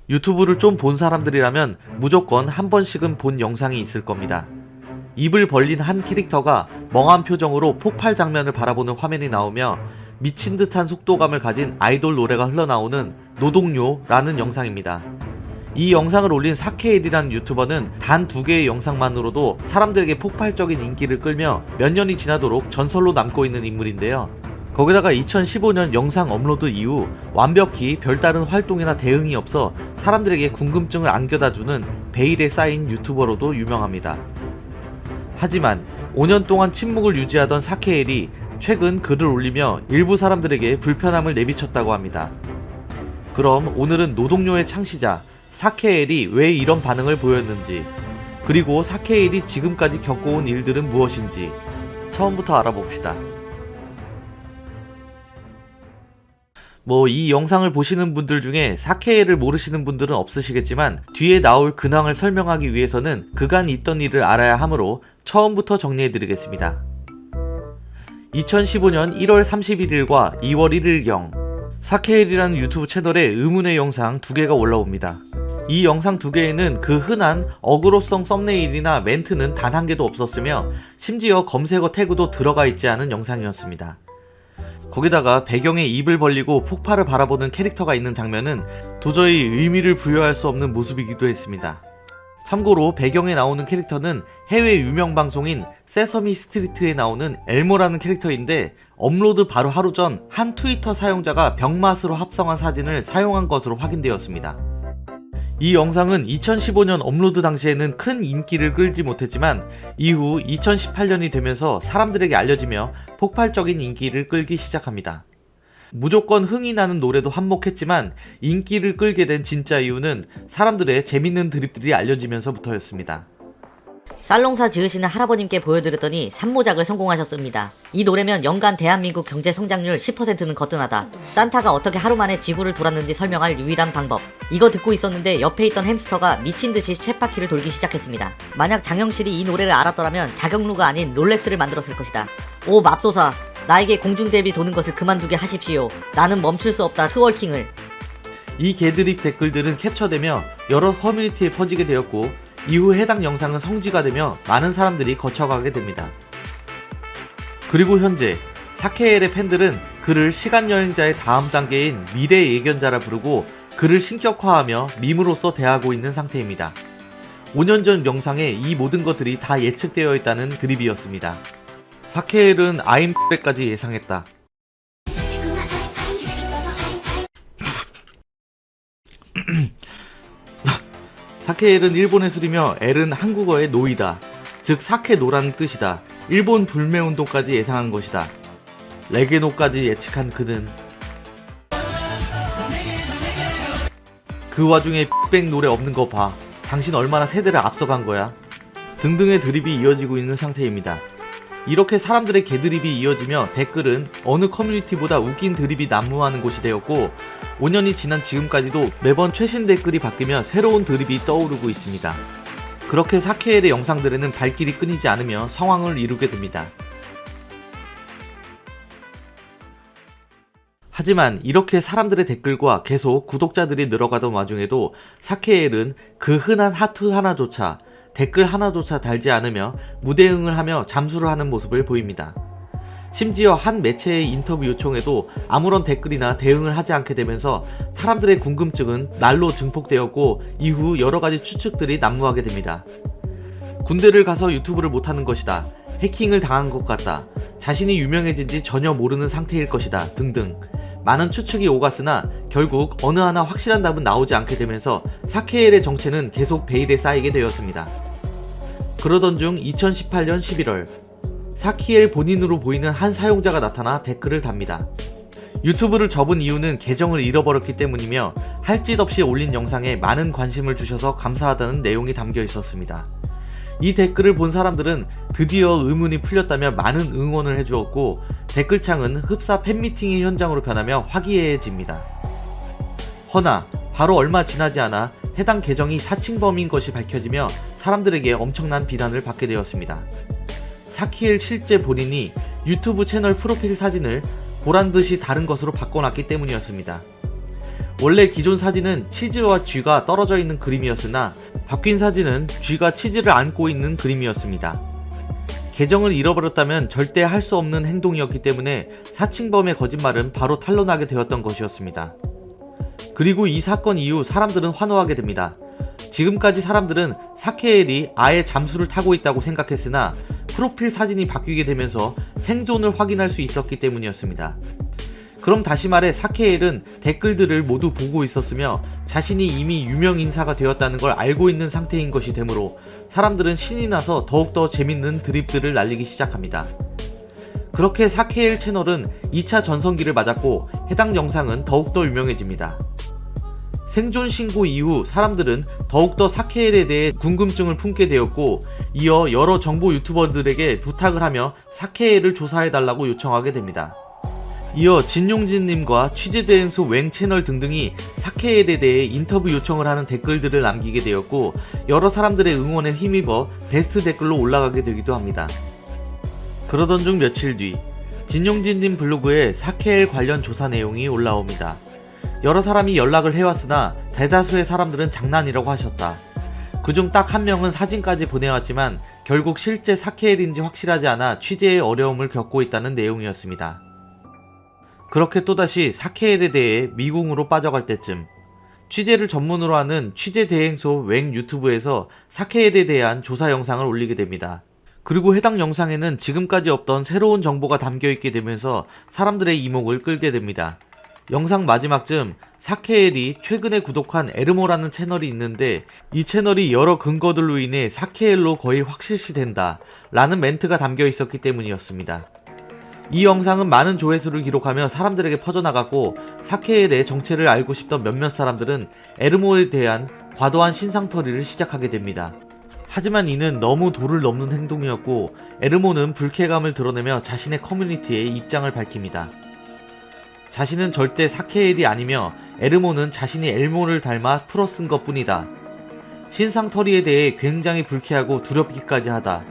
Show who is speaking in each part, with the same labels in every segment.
Speaker 1: 유튜브를 좀 본 사람들이라면 무조건 한 번씩은 본 영상이 있을 겁니다. 입을 벌린 한 캐릭터가 멍한 표정으로 폭발 장면을 바라보는 화면이 나오며 미친 듯한 속도감을 가진 아이돌 노래가 흘러나오는 노동요라는 영상입니다. 이 영상을 올린 사케엘이라는 유튜버는 단 2개의 영상만으로도 사람들에게 폭발적인 인기를 끌며 몇 년이 지나도록 전설로 남고 있는 인물인데요. 거기다가 2015년 영상 업로드 이후 완벽히 별다른 활동이나 대응이 없어 사람들에게 궁금증을 안겨다주는 베일에 쌓인 유튜버로도 유명합니다. 하지만 5년 동안 침묵을 유지하던 사케엘이 최근 글을 올리며 일부 사람들에게 불편함을 내비쳤다고 합니다. 그럼 오늘은 노동요의 창시자 사케엘이 왜 이런 반응을 보였는지, 그리고 사케엘이 지금까지 겪어온 일들은 무엇인지 처음부터 알아봅시다. 이 영상을 보시는 분들 중에 사케엘을 모르시는 분들은 없으시겠지만 뒤에 나올 근황을 설명하기 위해서는 그간 있던 일을 알아야 하므로 처음부터 정리해드리겠습니다. 2015년 1월 31일과 2월 1일경 사케엘이라는 유튜브 채널에 의문의 영상 2개가 올라옵니다. 이 영상 2개에는 그 흔한 어그로성 썸네일이나 멘트는 단 한 개도 없었으며 심지어 검색어 태그도 들어가 있지 않은 영상이었습니다. 거기다가 배경에 입을 벌리고 폭발을 바라보는 캐릭터가 있는 장면은 도저히 의미를 부여할 수 없는 모습이기도 했습니다. 참고로 배경에 나오는 캐릭터는 해외 유명 방송인 세서미 스트리트에 나오는 엘모라는 캐릭터인데 업로드 바로 하루 전 한 트위터 사용자가 병맛으로 합성한 사진을 사용한 것으로 확인되었습니다. 이 영상은 2015년 업로드 당시에는 큰 인기를 끌지 못했지만 이후 2018년이 되면서 사람들에게 알려지며 폭발적인 인기를 끌기 시작합니다. 무조건 흥이 나는 노래도 한몫했지만 인기를 끌게 된 진짜 이유는 사람들의 재밌는 드립들이 알려지면서부터였습니다.
Speaker 2: 쌀농사 지으시는 할아버님께 보여드렸더니 산모작을 성공하셨습니다. 이 노래면 연간 대한민국 경제 성장률 10%는 거뜬하다. 산타가 어떻게 하루 만에 지구를 돌았는지 설명할 유일한 방법. 이거 듣고 있었는데 옆에 있던 햄스터가 미친듯이 쳇바퀴를 돌기 시작했습니다. 만약 장영실이 이 노래를 알았더라면 자격루가 아닌 롤렉스를 만들었을 것이다. 오 맙소사, 나에게 공중대비 도는 것을 그만두게 하십시오. 나는 멈출 수 없다 트월킹을.
Speaker 1: 이 개드립 댓글들은 캡처되며 여러 커뮤니티에 퍼지게 되었고 이후 해당 영상은 성지가 되며 많은 사람들이 거쳐가게 됩니다. 그리고 현재 사케엘의 팬들은 그를 시간여행자의 다음 단계인 미래 예견자라 부르고 그를 신격화하며 밈으로서 대하고 있는 상태입니다. 5년 전 영상에 이 모든 것들이 다 예측되어 있다는 드립이었습니다. 사케엘은 아임백까지 예상했다. 사케엘은 일본의 술이며 L은 한국어의 노이다. 즉 사케노라는 뜻이다. 일본 불매운동까지 예상한 것이다. 레게노까지 예측한 그는 그 와중에 빅뱅 노래 없는 거 봐. 당신 얼마나 세대를 앞서간 거야. 등등의 드립이 이어지고 있는 상태입니다. 이렇게 사람들의 개드립이 이어지며 댓글은 어느 커뮤니티보다 웃긴 드립이 난무하는 곳이 되었고 5년이 지난 지금까지도 매번 최신 댓글이 바뀌며 새로운 드립이 떠오르고 있습니다. 그렇게 사케엘의 영상들에는 발길이 끊이지 않으며 성황을 이루게 됩니다. 하지만 이렇게 사람들의 댓글과 계속 구독자들이 늘어가던 와중에도 사케엘은 그 흔한 하트 하나조차 댓글 하나조차 달지 않으며 무대응을 하며 잠수를 하는 모습을 보입니다. 심지어 한 매체의 인터뷰 요청에도 아무런 댓글이나 대응을 하지 않게 되면서 사람들의 궁금증은 날로 증폭되었고 이후 여러가지 추측들이 난무하게 됩니다. 군대를 가서 유튜브를 못하는 것이다. 해킹을 당한 것 같다. 자신이 유명해진 지 전혀 모르는 상태일 것이다. 등등 많은 추측이 오갔으나 결국 어느 하나 확실한 답은 나오지 않게 되면서 사케엘의 정체는 계속 베일에 쌓이게 되었습니다. 그러던 중 2018년 11월 사케엘 본인으로 보이는 한 사용자가 나타나 댓글을 답니다. 유튜브를 접은 이유는 계정을 잃어버렸기 때문이며 할 짓 없이 올린 영상에 많은 관심을 주셔서 감사하다는 내용이 담겨 있었습니다. 이 댓글을 본 사람들은 드디어 의문이 풀렸다며 많은 응원을 해주었고 댓글창은 흡사 팬미팅의 현장으로 변하며 화기애애해집니다. 허나 바로 얼마 지나지 않아 해당 계정이 사칭범인 것이 밝혀지며 사람들에게 엄청난 비난을 받게 되었습니다. 사케엘 실제 본인이 유튜브 채널 프로필 사진을 보란듯이 다른 것으로 바꿔놨기 때문이었습니다. 원래 기존 사진은 치즈와 쥐가 떨어져 있는 그림이었으나 바뀐 사진은 쥐가 치즈를 안고 있는 그림이었습니다. 계정을 잃어버렸다면 절대 할 수 없는 행동이었기 때문에 사칭범의 거짓말은 바로 탄로나게 되었던 것이었습니다. 그리고 이 사건 이후 사람들은 환호하게 됩니다. 지금까지 사람들은 사케엘이 아예 잠수를 타고 있다고 생각했으나 프로필 사진이 바뀌게 되면서 생존을 확인할 수 있었기 때문이었습니다. 그럼 다시 말해 사케엘은 댓글들을 모두 보고 있었으며 자신이 이미 유명 인사가 되었다는 걸 알고 있는 상태인 것이 되므로 사람들은 신이 나서 더욱더 재밌는 드립들을 날리기 시작합니다. 그렇게 사케엘 채널은 2차 전성기를 맞았고 해당 영상은 더욱더 유명해집니다. 생존 신고 이후 사람들은 더욱더 사케엘에 대해 궁금증을 품게 되었고 이어 여러 정보 유튜버들에게 부탁을 하며 사케엘을 조사해달라고 요청하게 됩니다. 이어 진용진님과 취재대행소 웽 채널 등등이 사케엘에 대해 인터뷰 요청을 하는 댓글들을 남기게 되었고 여러 사람들의 응원에 힘입어 베스트 댓글로 올라가게 되기도 합니다. 그러던 중 며칠 뒤 진용진님 블로그에 사케엘 관련 조사 내용이 올라옵니다. 여러 사람이 연락을 해왔으나 대다수의 사람들은 장난이라고 하셨다. 그중 딱 한 명은 사진까지 보내왔지만 결국 실제 사케엘인지 확실하지 않아 취재에 어려움을 겪고 있다는 내용이었습니다. 그렇게 또다시 사케엘에 대해 미궁으로 빠져갈 때쯤 취재를 전문으로 하는 취재대행소 웽 유튜브에서 사케엘에 대한 조사 영상을 올리게 됩니다. 그리고 해당 영상에는 지금까지 없던 새로운 정보가 담겨있게 되면서 사람들의 이목을 끌게 됩니다. 영상 마지막쯤 사케엘이 최근에 구독한 에르모라는 채널이 있는데 이 채널이 여러 근거들로 인해 사케엘로 거의 확실시된다 라는 멘트가 담겨 있었기 때문이었습니다. 이 영상은 많은 조회수를 기록하며 사람들에게 퍼져나갔고 사케엘의 정체를 알고 싶던 몇몇 사람들은 에르모에 대한 과도한 신상털이를 시작하게 됩니다. 하지만 이는 너무 도를 넘는 행동이었고 에르모는 불쾌감을 드러내며 자신의 커뮤니티에 입장을 밝힙니다. 자신은 절대 사케엘이 아니며 에르모는 자신이 엘모를 닮아 풀어 쓴 것 뿐이다. 신상털이에 대해 굉장히 불쾌하고 두렵기까지 하다.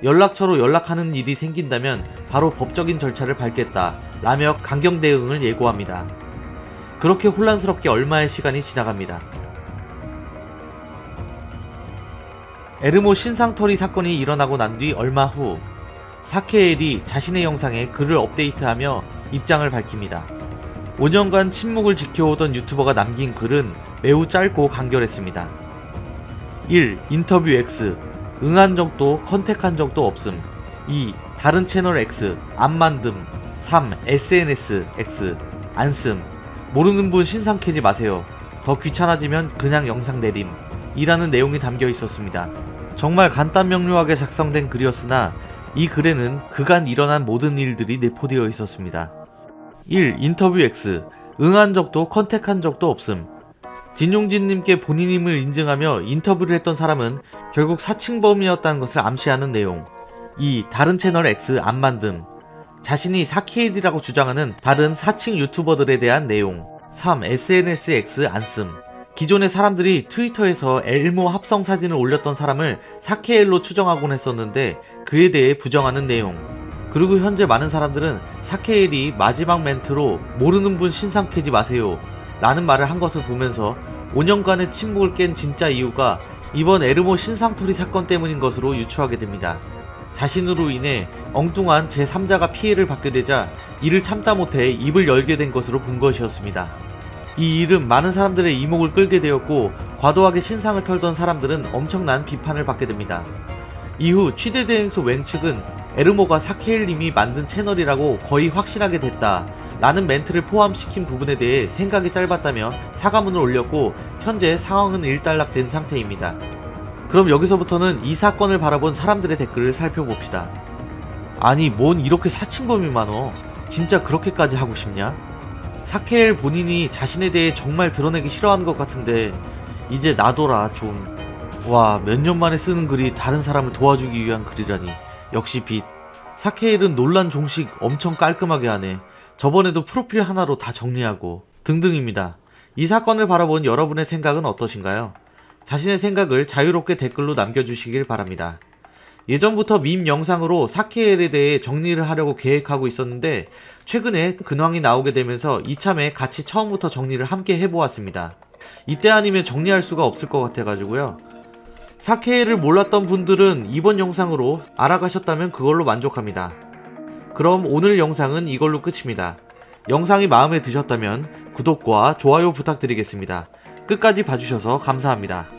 Speaker 1: 연락처로 연락하는 일이 생긴다면 바로 법적인 절차를 밟겠다 라며 강경 대응을 예고합니다. 그렇게 혼란스럽게 얼마의 시간이 지나갑니다. 에르모 신상털이 사건이 일어나고 난 뒤 얼마 후 사케엘이 자신의 영상에 글을 업데이트하며 입장을 밝힙니다. 5년간 침묵을 지켜오던 유튜버가 남긴 글은 매우 짧고 간결했습니다. 1. 인터뷰 X 응한 적도 컨택한 적도 없음. 2. 다른 채널 X 안 만듦. 3. SNS X 안 씀. 모르는 분 신상 캐지 마세요. 더 귀찮아지면 그냥 영상 내림 이라는 내용이 담겨 있었습니다. 정말 간단 명료하게 작성된 글이었으나 이 글에는 그간 일어난 모든 일들이 내포되어 있었습니다. 1. 인터뷰 X 응한 적도 컨택한 적도 없음. 진용진님께 본인임을 인증하며 인터뷰를 했던 사람은 결국 사칭범이었다는 것을 암시하는 내용. 2. 다른 채널 X 안 만듦. 자신이 사케엘이라고 주장하는 다른 사칭 유튜버들에 대한 내용. 3. SNS X 안 씀. 기존의 사람들이 트위터에서 엘모 합성 사진을 올렸던 사람을 사케엘로 추정하곤 했었는데 그에 대해 부정하는 내용. 그리고 현재 많은 사람들은 사케엘이 마지막 멘트로 모르는 분 신상 캐지 마세요 라는 말을 한 것을 보면서 5년간의 침묵을 깬 진짜 이유가 이번 에르모 신상털이 사건 때문인 것으로 유추하게 됩니다. 자신으로 인해 엉뚱한 제3자가 피해를 받게 되자 이를 참다 못해 입을 열게 된 것으로 본 것이었습니다. 이 일은 많은 사람들의 이목을 끌게 되었고 과도하게 신상을 털던 사람들은 엄청난 비판을 받게 됩니다. 이후 취재대행소 웽 측은 에르모가 사케엘님이 만든 채널이라고 거의 확신하게 됐다 라는 멘트를 포함시킨 부분에 대해 생각이 짧았다며 사과문을 올렸고 현재 상황은 일단락된 상태입니다. 그럼 여기서부터는 이 사건을 바라본 사람들의 댓글을 살펴봅시다. 아니 뭔 이렇게 사칭범이 많어. 진짜 그렇게까지 하고 싶냐? 사케엘 본인이 자신에 대해 정말 드러내기 싫어하는 것 같은데 이제 놔둬라 좀. 와, 몇 년 만에 쓰는 글이 다른 사람을 도와주기 위한 글이라니. 역시 빛. 사케엘은 논란 종식 엄청 깔끔하게 하네. 저번에도 프로필 하나로 다 정리하고 등등입니다. 이 사건을 바라본 여러분의 생각은 어떠신가요? 자신의 생각을 자유롭게 댓글로 남겨주시길 바랍니다. 예전부터 밈 영상으로 사케엘에 대해 정리를 하려고 계획하고 있었는데 최근에 근황이 나오게 되면서 이참에 같이 처음부터 정리를 함께 해보았습니다. 이때 아니면 정리할 수가 없을 것 같아가지고요. 사케엘을 몰랐던 분들은 이번 영상으로 알아가셨다면 그걸로 만족합니다. 그럼 오늘 영상은 이걸로 끝입니다. 영상이 마음에 드셨다면 구독과 좋아요 부탁드리겠습니다. 끝까지 봐주셔서 감사합니다.